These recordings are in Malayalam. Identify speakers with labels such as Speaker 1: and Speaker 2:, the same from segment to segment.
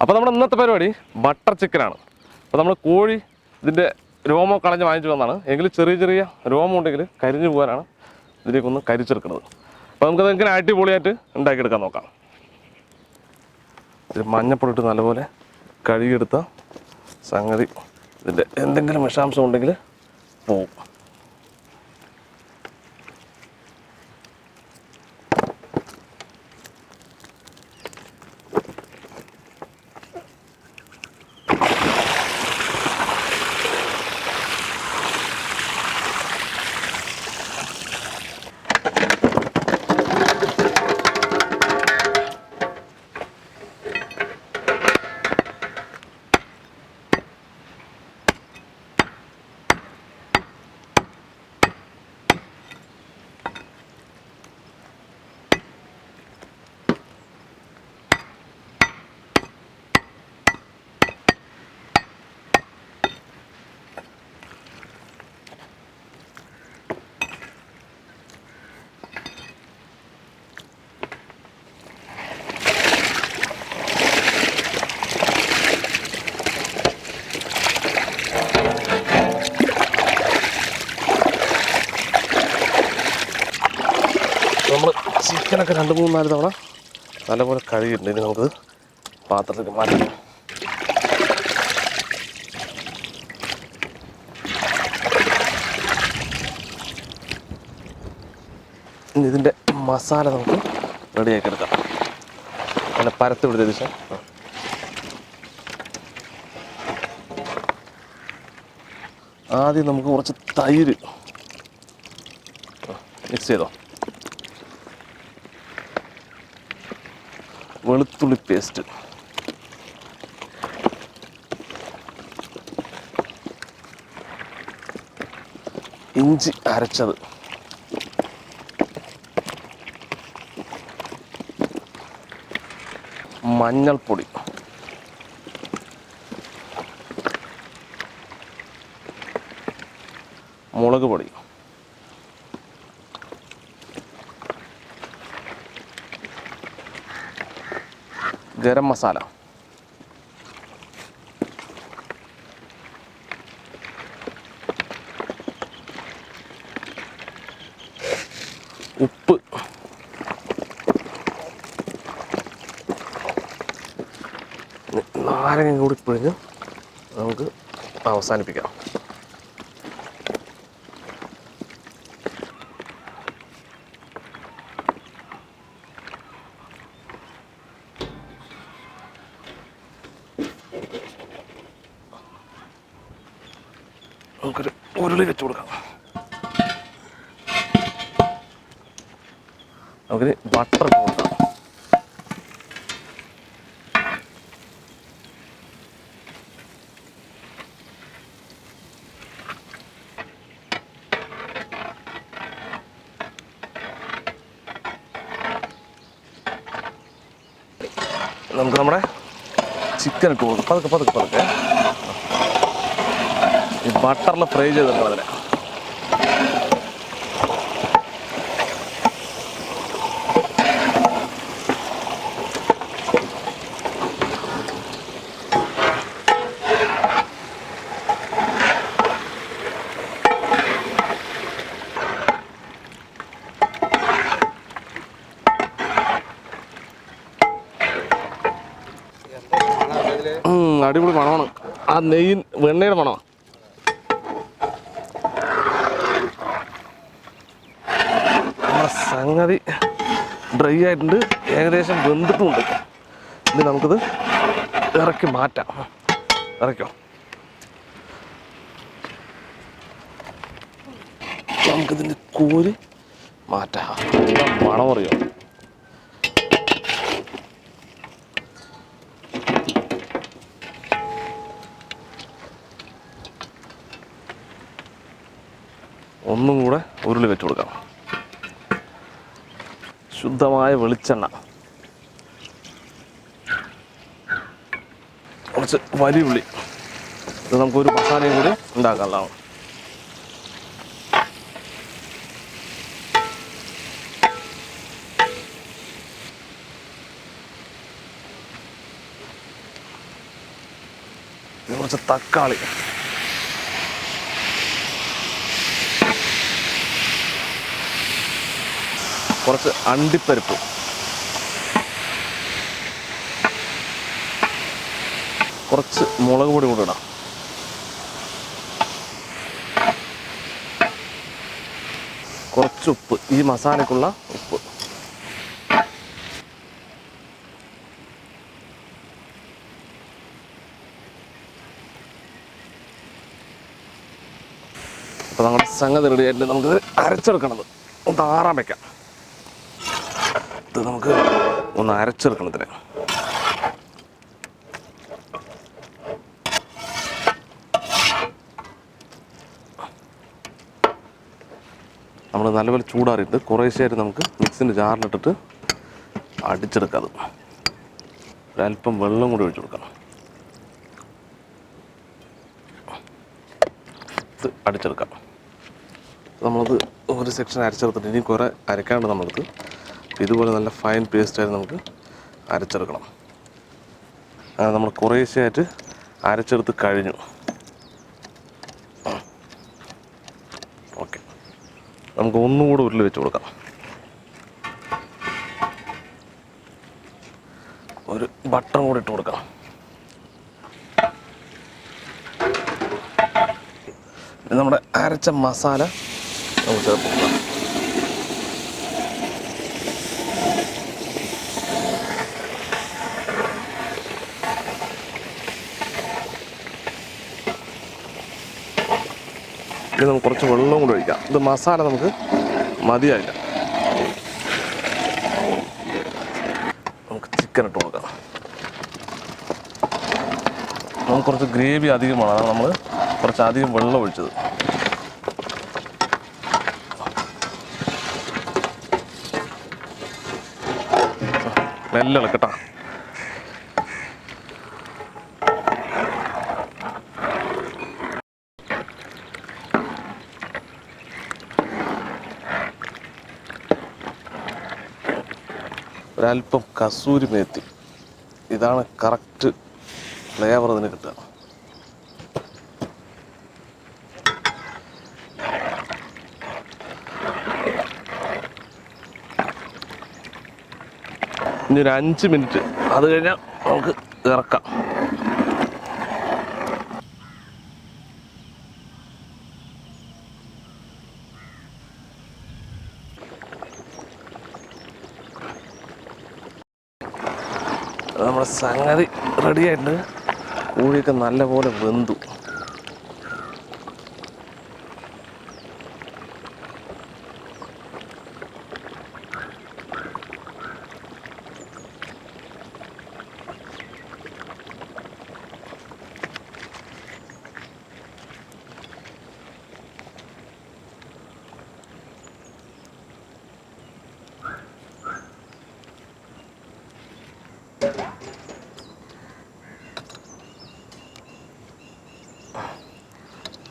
Speaker 1: അപ്പോൾ നമ്മുടെ ഇന്നത്തെ പരിപാടി ബട്ടർ ചിക്കനാണ്. അപ്പോൾ നമ്മൾ കോഴി ഇതിൻ്റെ രോമം കളഞ്ഞ് വാങ്ങിച്ചു വന്നതാണ്. എങ്കിൽ ചെറിയ ചെറിയ രോമം ഉണ്ടെങ്കിൽ കരിഞ്ഞു പോകാനാണ് ഇതിലേക്കൊന്ന് കരിച്ചെടുക്കുന്നത്. അപ്പോൾ നമുക്കത് എങ്ങനെ അടിപൊളിയായിട്ട് ഉണ്ടാക്കിയെടുക്കാൻ നോക്കാം. ഇത് മഞ്ഞപ്പൊടി ഇട്ട് നല്ലപോലെ കഴുകിയെടുത്ത സംഗതി ഇതിൻ്റെ എന്തെങ്കിലും വിഷാംശം ഉണ്ടെങ്കിൽ പോവും. നമ്മൾ ചിക്കനൊക്കെ 2-3-4 തവണ നല്ലപോലെ കഴുകിയിട്ടുണ്ട്. ഇനി നമുക്ക് പാത്രത്തിലേക്ക് മാറ്റാം. ഇനി ഇതിൻ്റെ മസാല നമുക്ക് റെഡിയാക്കി എടുക്കാം. അങ്ങനെ പരത്തി വിടുന്ന ദിവസം ആദ്യം നമുക്ക് കുറച്ച് തൈര് മിക്സ് ചെയ്തോ. വെളുത്തുള്ളി പേസ്റ്റ്, ഇഞ്ചി അരച്ചത്, മഞ്ഞൾപ്പൊടി, മുളക് പൊടി, ഗരം മസാല, ഉപ്പ്, നാരങ്ങ കൂടി പിഴിഞ്ഞ് നമുക്ക് അവസാനിപ്പിക്കാം. നമുക്കൊരു ഉരുളി വെച്ച് കൊടുക്കാം. നമുക്കിന് ബട്ടർ ഇട്ട് കൊടുക്കാം. നമുക്ക് നമ്മുടെ ചിക്കൻ ഇട്ട് കൊടുക്കാം. പതുക്കെ പതുക്കെ പതുക്കെ ഈ ബട്ടറിൽ ഫ്രൈ ചെയ്തെടുക്കണം അതിനെ. അടിപൊളി മണമാണ്. ആ വെണ്ണയുടെ മണമാണ്. നമ്മുടെ സംഗതി ഡ്രൈ ആയിട്ടുണ്ട്, ഏകദേശം വെന്തിട്ടുമുണ്ട്. ഇനി നമുക്കിത് ഇറക്കി മാറ്റാം. ഇറക്കോ, നമുക്കിതിൻ്റെ കോരി മാറ്റാം. മണം അറിയോ? ഒന്നും കൂടെ ഉരുളി വെച്ച് കൊടുക്കാം. ശുദ്ധമായ വെളിച്ചെണ്ണ, കുറച്ച് വലിയ ഉള്ളി. ഇത് നമുക്കൊരു മസാലയും കൂടി ഉണ്ടാക്കാനുള്ളതാണ്. കുറച്ച് തക്കാളി, കുറച്ച് അണ്ടിപ്പരിപ്പ്, കുറച്ച് മുളക് പൊടി കൂടെ ഇടാം. കുറച്ച് ഉപ്പ്, ഈ മസാലയ്ക്കുള്ള ഉപ്പ്. അപ്പോൾ നമ്മുടെ സംഗതി റെഡിയായിട്ട് നമുക്ക് അരച്ചെടുക്കണത് ഒന്ന് ആറാൻ വയ്ക്കാം. ഇത് നമുക്ക് ഒന്ന് അരച്ചെടുക്കണം ഇതിന്. നമ്മൾ നല്ലപോലെ ചൂടാറിയിട്ട് കുറേശ്ശെയായിട്ട് നമുക്ക് മിക്സിൻ്റെ ജാറിലിട്ടിട്ട് അടിച്ചെടുക്കാം. അത് ഒരല്പം വെള്ളം കൂടി ഒഴിച്ചു കൊടുക്കണം. ഇത് അടിച്ചെടുക്കാം. നമ്മളത് ഒരു സെക്ഷൻ അരച്ചെടുത്തിട്ട് ഇനി കുറേ അരക്കാണ്ട് നമ്മളത് ഇതുപോലെ നല്ല ഫൈൻ പേസ്റ്റായിട്ട് നമുക്ക് അരച്ചെടുക്കണം. അങ്ങനെ നമ്മൾ കുറേശ്ശെയായിട്ട് അരച്ചെടുത്ത് കഴിഞ്ഞു. ഓക്കെ, നമുക്ക് ഒന്നും കൂടെ ഉരുളി വെച്ച് കൊടുക്കാം. ഒരു ബട്ടർ കൂടി ഇട്ട് കൊടുക്കാം. നമ്മുടെ അരച്ച മസാല നമുക്ക് ചേർത്ത് കൊടുക്കാം. ഇനി നമുക്ക് കുറച്ച് വെള്ളവും കൂടി ഒഴിക്കാം. ഇത് മസാല നമുക്ക് മതിയായില്ല. നമുക്ക് ചിക്കൻ ഇട്ട് കൊടുക്കാം. നമുക്ക് കുറച്ച് ഗ്രേവി അധികമാണ്, അതാണ് നമ്മൾ കുറച്ചധികം വെള്ളം ഒഴിച്ചത്. മെല്ലെ ഇളക്കട്ടാ. ഒരല്പം കസൂരി മേത്തി, ഇതാണ് കറക്റ്റ് ഫ്ലേവർ ഇതിന് കിട്ടുക. ഇനി ഒരു 5 മിനിറ്റ്, അത് കഴിഞ്ഞാൽ നമുക്ക് ഇറക്കാം. നമ്മുടെ സംഗതി റെഡിയായിട്ടുണ്ട്. കോഴിയൊക്കെ നല്ലപോലെ വെന്തു.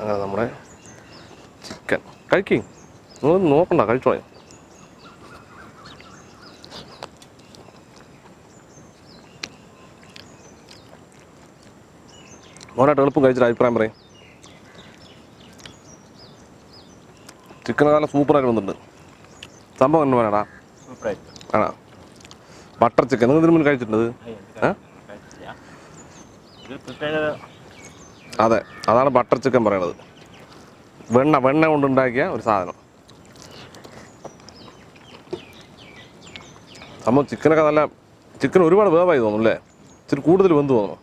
Speaker 1: അങ്ങനെ നമ്മുടെ ചിക്കൻ കഴിക്കും. നിങ്ങളൊന്നും നോക്കണ്ട, കഴിച്ചോളെ. മോനായിട്ട് എളുപ്പം കഴിച്ചിട്ട് അഭിപ്രായം പറയും. ചിക്കൻ നല്ല സൂപ്പറായിട്ട് വന്നിട്ടുണ്ട്. സംഭവം എന്ന് പറയടാ, ആണോ? ബട്ടർ ചിക്കൻ നിങ്ങൾ ഇതിന് മുന്നേ കഴിച്ചിട്ടുണ്ട്? അതെ, അതാണ് ബട്ടർ ചിക്കൻ പറയണത്. വെണ്ണ കൊണ്ടുണ്ടാക്കിയ ഒരു സാധനം. നമ്മൾ ചിക്കനൊക്കെ നല്ല, ചിക്കൻ ഒരുപാട് വേവായി തോന്നും അല്ലേ? ഇച്ചിരി കൂടുതൽ വെന്ത് തോന്നുന്നു.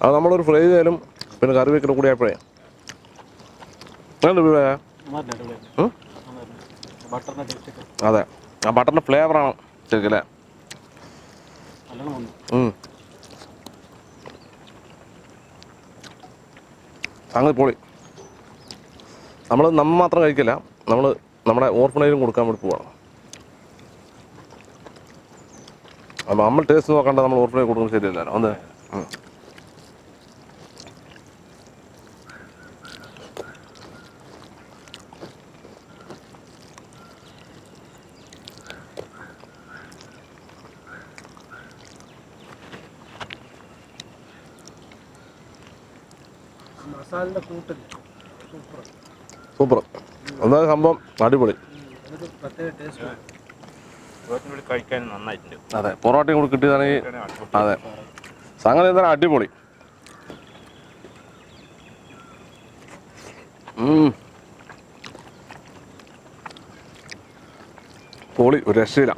Speaker 1: അത് നമ്മളൊരു ഫ്രൈ ചെയ്യാലും പിന്നെ കറി വെക്കൽ കൂടി ആയപ്പോഴേ അതെ, ആ ബട്ടറിൻ്റെ ഫ്ലേവറാണ് ശരിക്കും അല്ലേ? സംഗതി പൊളി. നമ്മൾ മാത്രം കഴിക്കില്ല, നമ്മൾ നമ്മുടെ ഓർഫനേജിലും കൊടുക്കാൻ വേണ്ടി പോവാണ്. അപ്പോൾ നമ്മൾ ടേസ്റ്റ് നോക്കണ്ട, നമ്മൾ ഓർഫനേജ് കൊടുക്കുന്നത് ശരിയല്ലല്ലോ. ഒന്ന്
Speaker 2: മസാലയുടെ കൂട്ടിൽ സൂപ്പർ
Speaker 1: സൂപ്പർ. ഒന്നാമത് സംഭവം അടിപൊളി.
Speaker 2: പ്രത്യേക ടേസ്റ്റ്.
Speaker 3: കഴിക്കാൻ നന്നായിട്ടുണ്ട്.
Speaker 1: അതെ, പൊറോട്ടയും കൂടി കിട്ടിയതാണെങ്കിൽ അതെ സംഗതി എന്താ അടിപൊളി. പൊളി, ഒരു രക്ഷയില്ല.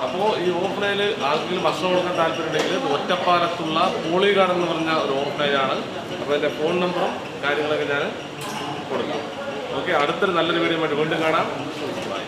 Speaker 1: അപ്പോൾ ഈ ഓർഫനേജിൽ ആർക്കെങ്കിലും ഭക്ഷണം കൊടുക്കാൻ താല്പര്യമുണ്ടെങ്കിൽ ഒറ്റപ്പാലത്തുള്ള പോളിഗാർഡ് എന്ന് പറഞ്ഞ ഒരു ഓർഫനേജാണ്. അപ്പോൾ എൻ്റെ ഫോൺ നമ്പറും കാര്യങ്ങളൊക്കെ ഞാൻ കൊടുക്കാം. ഓക്കെ, അടുത്തൊരു നല്ലൊരു വീഡിയോ ആയിട്ട് വീണ്ടും കാണാം. ബൈ.